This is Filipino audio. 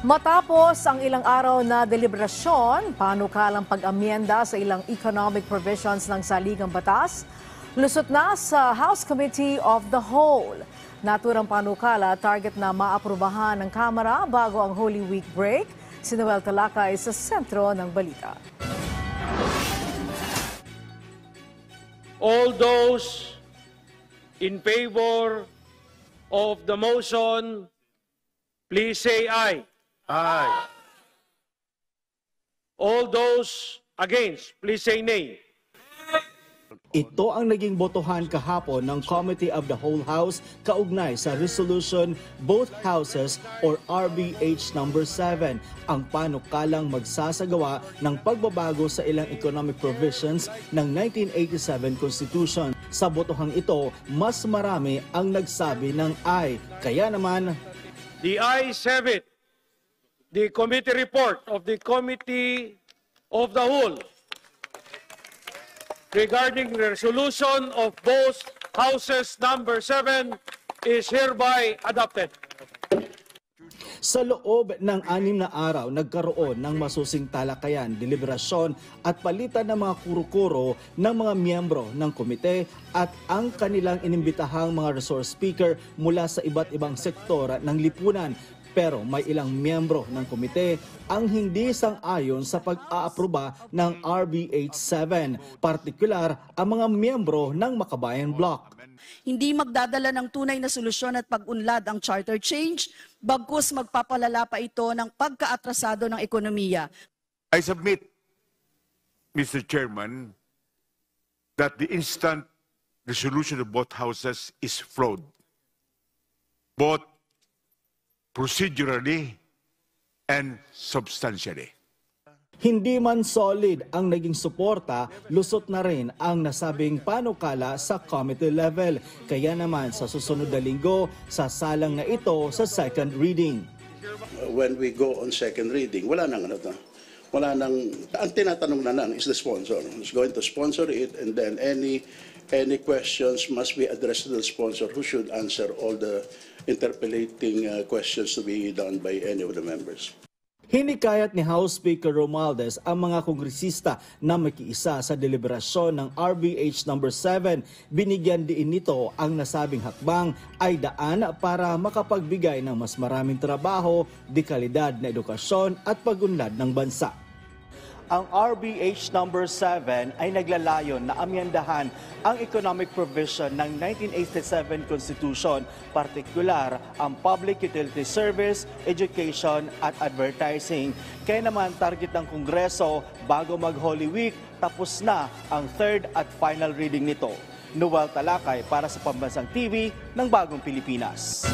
Matapos ang ilang araw na deliberasyon, panukalang pag-amyenda sa ilang economic provisions ng saligang batas, lusot na sa House Committee of the Whole. Naturang panukala, target na maaprubahan ng Kamara bago ang Holy Week break. Si Noel Talakay sa sentro ng balita. All those in favor of the motion, please say aye. Aye. All those against, please say nay. Ito ang naging botohan kahapon ng Committee of the Whole House kaugnay sa Resolution Both Houses or RBH number 7, ang panukalang magsasagawa ng pagbabago sa ilang economic provisions ng 1987 Constitution. Sa botohang ito, mas marami ang nagsabi ng aye. Kaya naman, The ayes have it. The committee report of the Committee of the Whole regarding the resolution of both houses number 7 is hereby adopted. sa loob ng 6 na araw, nagkaroon ng masusing talakayan, deliberasyon at palitan ng mga kuro-kuro ng mga miyembro ng komite at ang kanilang inimbitahang mga resource speaker mula sa iba't ibang sektor ng lipunan. Pero may ilang miyembro ng komite ang hindi sang-ayon sa pag-aaproba ng RBH 7, partikular ang mga miyembro ng Makabayan Bloc. Hindi magdadala ng tunay na solusyon at pag-unlad ang charter change, bagkus magpapalala pa ito ng pagkaatrasado ng ekonomiya. I submit, Mr. Chairman, that the instant resolution of both houses is fraud, both procedurally and substantially. Hindi man solid ang naging suporta, lusot na rin ang nasabing panukala sa committee level. Kaya naman sa susunod na linggo, sasalang na ito sa second reading. When we go on second reading, wala nang ang tinatanong na lang is the sponsor. Who's going to sponsor it, and then any questions must be addressed to the sponsor, who should answer all the interpellating questions to be done by any of the members. Hinikayat ni House Speaker Romualdez ang mga kongresista na makiisa sa deliberasyon ng RBH number 7. Binigyan din nito ang nasabing hakbang ay daan para makapagbigay ng mas maraming trabaho, dekalidad na edukasyon at pag-unlad ng bansa. Ang RBH number 7 ay naglalayon na amyendahan ang economic provision ng 1987 Constitution, partikular ang Public Utility Service, Education at Advertising. Kaya naman target ng Kongreso bago mag-Holy Week, tapos na ang third at final reading nito. Noel Talakay para sa Pambansang TV ng Bagong Pilipinas.